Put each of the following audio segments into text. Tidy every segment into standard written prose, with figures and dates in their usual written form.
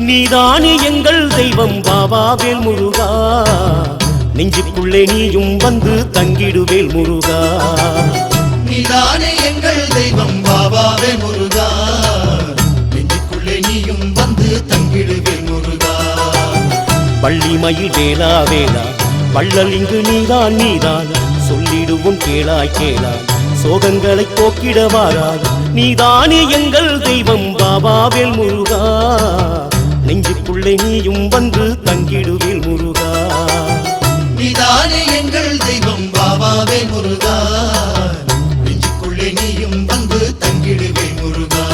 நீதானே எங்கள் தெய்வம் பாபாவேல் முருகா, நெஞ்சுக்குள்ளே நீயும் வந்து தங்கிடுவேல் முருகா. நீதானே எங்கள் தெய்வம் பாபாவேல் முருகா, நெஞ்சுக்குள்ளே நீயும் வந்து தங்கிடுவேல் முருகா. வள்ளிமயில் வேலா வேலா வள்ளல் இங்கு நீதான் நீதான், சொல்லிடுவோம் கேளாய் கேளாய் சோகங்களை போக்கிட வாராய். நீதானே எங்கள் தெய்வம் பாபாவேல் முருகா, நெஞ்சுக்குள்ளே நீயும் வந்து தங்கிடுவேல் முருகா. நீதானே எங்கள் தெய்வம் பாபாவேல் முருகா, நெஞ்சுக்குள்ளே நீயும் வந்து தங்கிடுவேல் முருகா.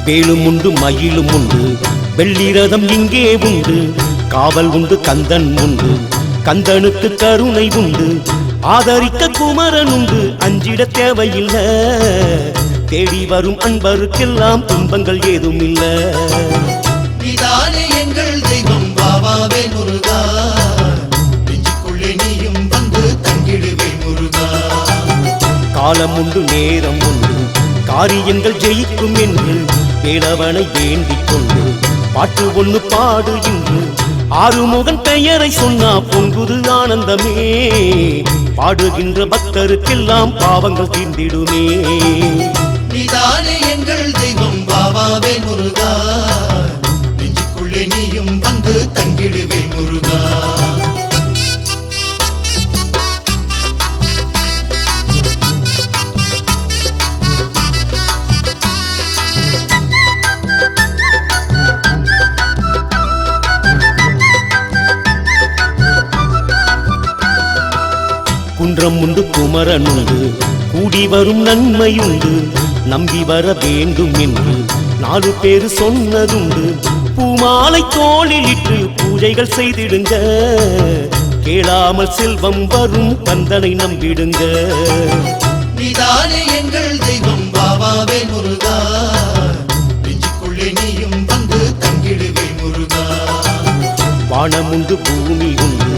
வேலும் உண்டு மயிலும் உண்டு வெள்ளிரதம் இங்கே உண்டு, காவல் உண்டு கந்தன் உண்டு கந்தனுக்கு கருணை உண்டு, ஆதரிக்க குமரன் உண்டு அஞ்சிட தேவையில்லை, தேடி வரும் அன்பருக்கெல்லாம் துன்பங்கள் ஏதும் இல்லை. நீதானே எங்கள் தெய்வம் பாபாவேல் முருகா, நெஞ்சுக்குள்ளே நீயும் வந்து தங்கிடுவேல் முருகா. காலம் உண்டு நேரம் உண்டு காரியங்கள் ஜெயிக்கும் என்று வேலவனை வேண்டிக் கொண்டு பாட்டு ஒன்று பாடு இன்று, ஆறுமுகன் பெயரை சொன்னா பொங்குது ஆனந்தமே, பாடுகின்ற பக்தருக்கெல்லாம் பாவங்கள் தீர்ந்திடுமே. நீதானே எங்கள் தெய்வம் பாபாவேல் முருகா, நெஞ்சுக்குள்ளே நீயும் வந்து தங்கிடுவேல் முருகா. குன்றம் உண்டு குமரன் உண்டு கூடி வரும் நன்மையுண்டு, நம்பி வர வேண்டும் என்று 4 பேர் சொன்னதுண்டு, பூமாலை தோளில் இட்டு பூஜைகள் செய்திடுங்க, கேளாமல் செல்வம் வரும் கந்தனை நம்பிடுங்க. நீதானே எங்கள் தெய்வம் பாபாவேல் முருகா, நெஞ்சுக்குள்ளே நீயும் வந்து தங்கிடுவேல் முருகா. வானம் உண்டு பூமி உண்டு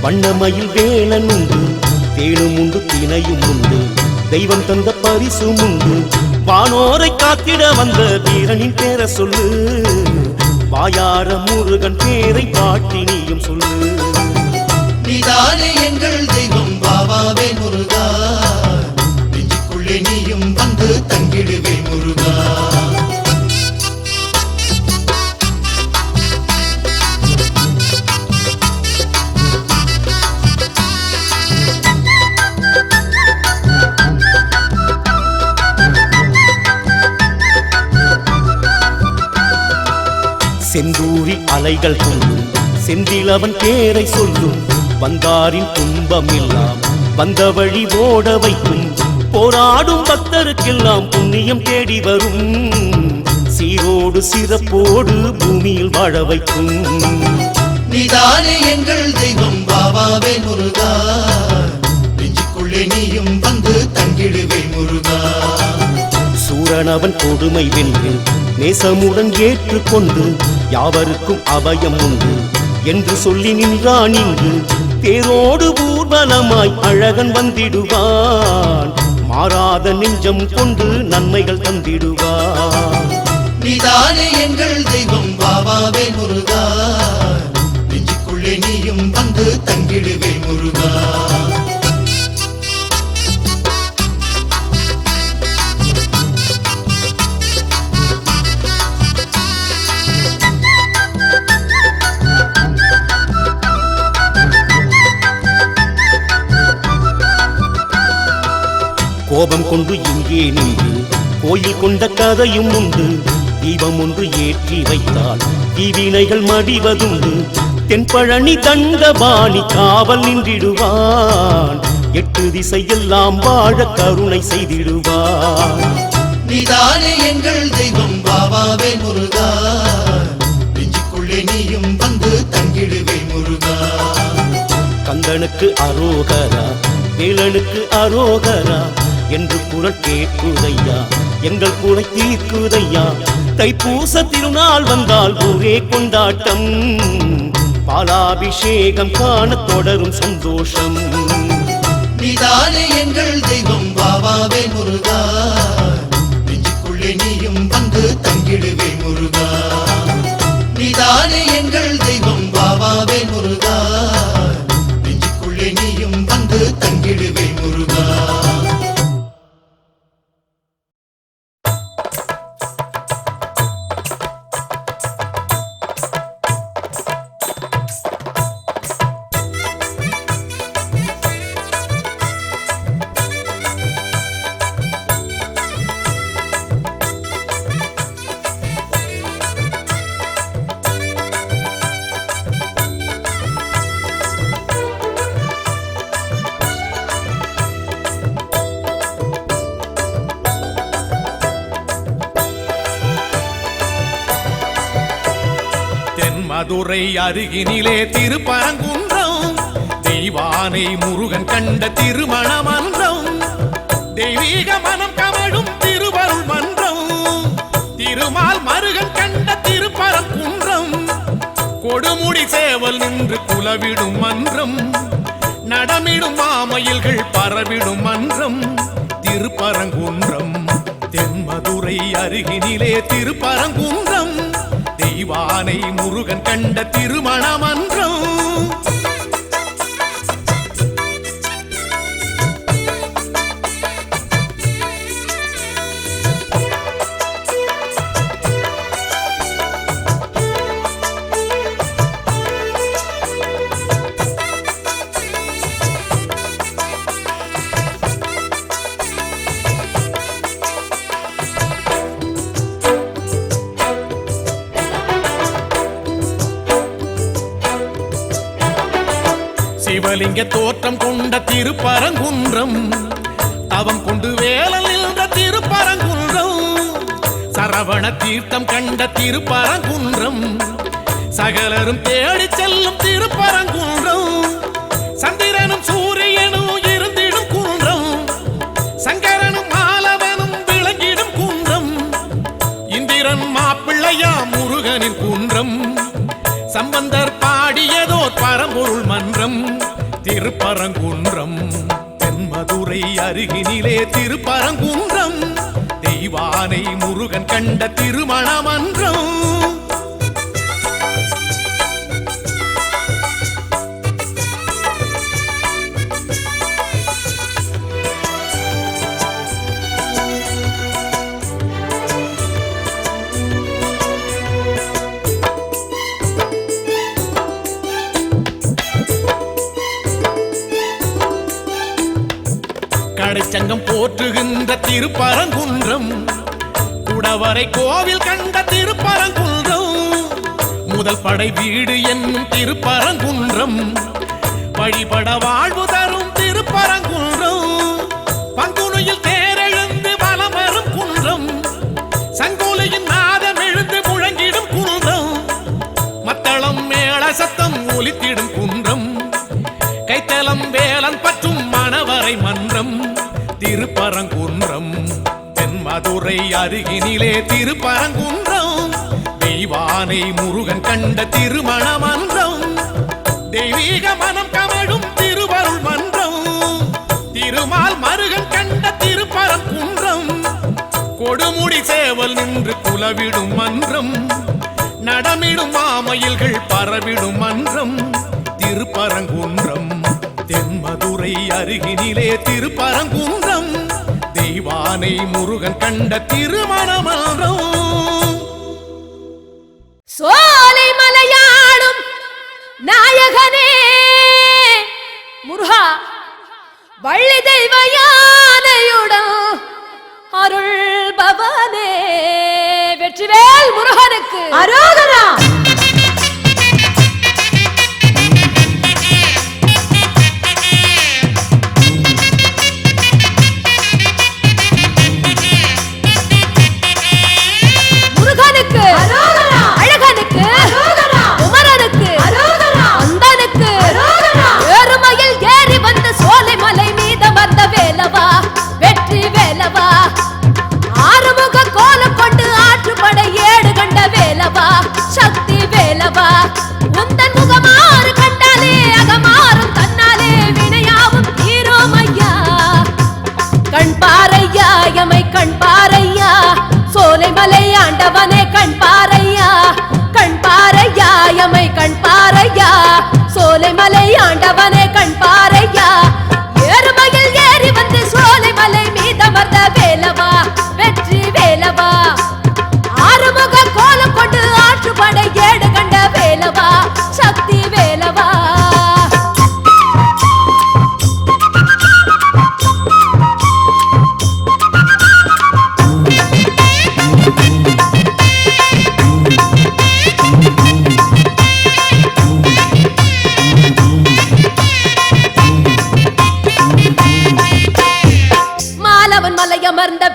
வண்ணமயில் வேலன் உண்டு, தேனும் உண்டு தினையும் உண்டு தெய்வம் தந்த பரிசும் உண்டு, வானோரை காத்திட வந்த வீரனின் பேரை சொல்லு, வாயார முருகன் பேரை பாட்டி நீயும் சொல்லு. நீதானே எங்கள் தெய்வம் பாபாவேல் முருகா, நெஞ்சுக்குள்ளே நீயும் வந்து தங்கிடுவேல் முருகா. செந்தூரி அலைகள் சொல்லும் செந்திலவன் பேரை சொல்லும், வந்தாரின் துன்பம் எல்லாம் வந்த வழி ஓட வைக்கும், போராடும் பக்தருக்கெல்லாம் புண்ணியம் தேடி வரும், சீரோடு சிறப்போடு பூமியில் வாழ வைக்கும். நீதானே எங்கள் தெய்வம் பாபாவேல் முருகா, நெஞ்சுக்குள்ளே நீயும் வந்து தங்கிடுவேல் முருகா. சூரனவன் கொடுமை வென்று நேசமுடன் ஏற்றுக்கொண்டு, யாவருக்கும் அபயம் உண்டு என்று சொல்லி நின்றான் இங்கு, தேரோடு ஊர்வலமாய் அழகன் வந்திடுவான், மாறாத நெஞ்சம் கொண்டு நன்மைகள் தந்திடுவான். நீதானே எங்கள் தெய்வம் பாபாவேல் முருகா, நெஞ்சுக்குள்ளே நீயும் வந்து தங்கிடுவேல் முருகா. கோபம் கொண்டு இங்கே நின்று கோயில் கொண்ட கதையும் உண்டு, தீபம் ஒன்று ஏற்றி வைத்தால் தீவினைகள் மடிவதுண்டு, தென்பழனி தண்டபாணி காவல் நின்றிடுவான், 8 திசையெல்லாம் வாழ கருணை செய்திடுவான். நீதானே எங்கள் தெய்வம் பாபாவேல் முருகா, நெஞ்சுக்குள்ளே நீயும் வந்து தங்கிடுவேல் முருகா. கந்தனுக்கு அரோகரா வேலனுக்கு அரோகரா என்று குரல் கேட்குதையா, எங்கள் குறை தீர்க்குதையா, தைப்பூச திருநாள் வந்தால் ஊரே கொண்டாட்டம், பாலாபிஷேகம் காண தொடரும் சந்தோஷம். நீதானே எங்கள் தெய்வம் பாபாவே முருகா, நெஞ்சுக்குள்ளே நீயும் வந்து தங்கிடுவே முருகா. நீதானே எங்கள் தெய்வம் பாபாவே முருகா, நெஞ்சுக்குள்ளே நீயும் வந்து தங்கிடுவே முருகா. மதுரை அருகினிலே திருப்பரங்குன்றம், தெய்வானை முருகன் கண்ட திருமண மன்றம், தெய்வீக மனம் கமழும் திருவருள் மன்றம், திருமால் மருகன் கண்ட திருப்பரங்குன்றம், கொடுமுடி சேவல் நின்று குலவிடும் மன்றம், நடமிடும் மாமயில்கள் பரவிடும் மன்றம் திருப்பரங்குன்றம். தென்மதுரை அருகினிலே திருப்பரங்குன்றம், தெய்வானை முருகன் கண்ட திருமண மன்றம். சிவலிங்க தோற்றம் கொண்ட திருப்பரங்குன்றம், தவம் கொண்டு வேலல் நின்ற திருப்பரங்குன்றம், சரவண தீர்த்தம் கண்ட திருப்பரங்குன்றம், சகலரும் தேடி செல்லும் திருப்பரங்குன்றம், சந்திரனும் சூரியனும் இருந்திடும் குன்றம், சங்கரனும் மாலவனும் விளங்கிடும் குன்றம், இந்திரன் மாப்பிள்ளையா முருகனின் குன்றம், சம்பந்தர் பாடியதோர் பரம்பொருள் மன்றம் திருப்பரங்குன்றம். தென்மதுரை அருகினிலே திருப்பரங்குன்றம், தெய்வானை முருகன் கண்ட திருமண மன்றம். கடைச்சங்கம் போற்றுகின்ற திருப்பரங்குன்றம், குடவரை கோவில் கண்ட திருப்பரங்குன்றம், முதல் படை வீடு என்னும் திருப்பரங்குன்றம், வழிபட வாழ்வு தரும் திருப்பரங்குன்றம், பங்குனியில் தேரெழுந்து வலம் வரும் குன்றம், சங்கோலையின் நாதம் எழுந்து முழங்கிடும் குன்றம், மத்தளம் மேள சத்தம் ஒலித்திடும் குன்றம், கைத்தலம் வேலன் பற்றும் மணவரை மன்றம் திருப்பரங்குன்றம். தென்மதுரை அருகினிலே திருப்பரங்குன்றம், தெய்வானை முருகன் கண்ட திருமண மன்றம், தெய்வீக மனம் கமழும் திருவருள் மன்றம், திருமால் மருகன் கண்ட திருப்பரங்குன்றம், கொடுமுடி சேவல் நின்று குலவிடும் மன்றம், நடமிடும் மாமயில்கள் பரவிடும் மன்றம் திருப்பரங்குன்றம். தென்மதுரை அருகினிலே திருப்பரங்குன்றம், தெய்வானை முருகன் கண்ட திருமண மன்றம். சோலை மலையாடும் நாயகனே முருகா, வள்ளி தெய்வ யானையுடன் அருள் பவனே, வெற்றிவேல் முருகனுக்கு அரோகரா. வெற்றி வேலவா, ஆறுமுக கோலம் கொண்டு ஆற்றுப்படை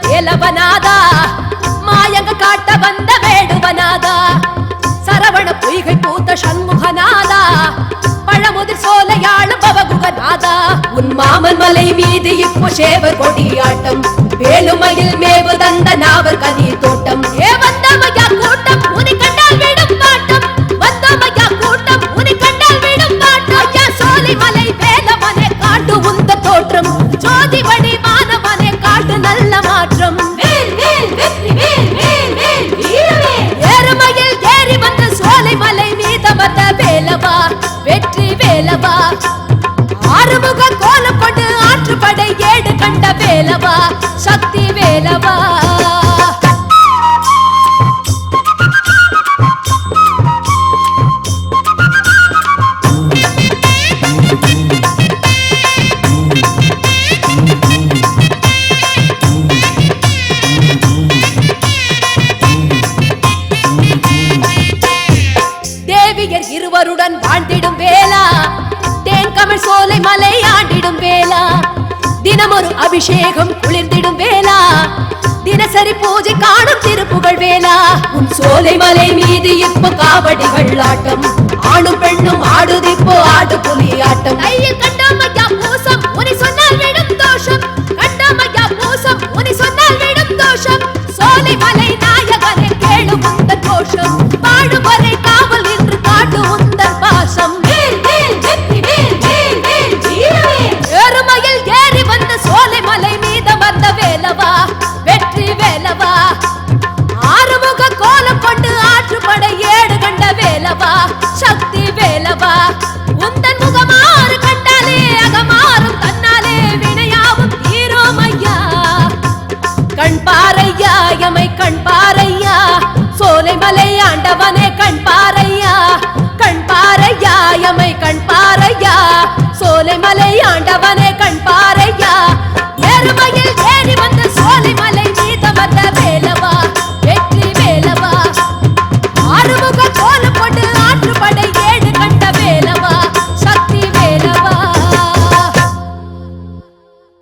வேலவனாதா மாயங்க காட்ட வந்த வேடுவனாதா சரவண பொய்கை பூத்த சண்முகநாதா பழமுதிர் சோலையாளும் பவகுகநாதா உன் மாமன் மலை மீது இப்போ சேவர் கொடியாட்டம் வேலுமையில் மேவு தந்த நாவர் கதிர் தோட்டம் ஏ வந்தமையா கூட்டம் உனி கண்டால் விடும் பாட்டம் வந்தமையா கூட்டம் உனி கண்டால் விடும் பாட்டம் ஐயா சோலை மலை வேலவனே காட்டு உந்த தோற்றம் ஜோதி வடி மானவனே காட்டு நல்ல மாற்றம் ஏறுமையில் ஏறி வந்த சோலை மலை மீதமர்ந்த வேலவா வெற்றி வேலவா ஆறுமுக கோலம் கொண்டு ஆற்றுப்படை ஏடு கண்ட வேலவா சக்தி வேலவா தேவியர் இருவருடன் வாழ்ந்திடும் வேளா தேன்கமழ் சோலை மலை ஆண்டிடும் வேளா தினமொரு அபிஷேகம் குளிர்ந்திடும் வேளா தினசரி பூஜை காணும் திருப்புகழ் வேளா உன் சோலை மலை மீது இப்போ காவடிகள் ஆட்டம் ஆணும் பெண்ணும் ஆடுதிப்போ ஆடு புலி ஆட்டம் கையில் கண்ட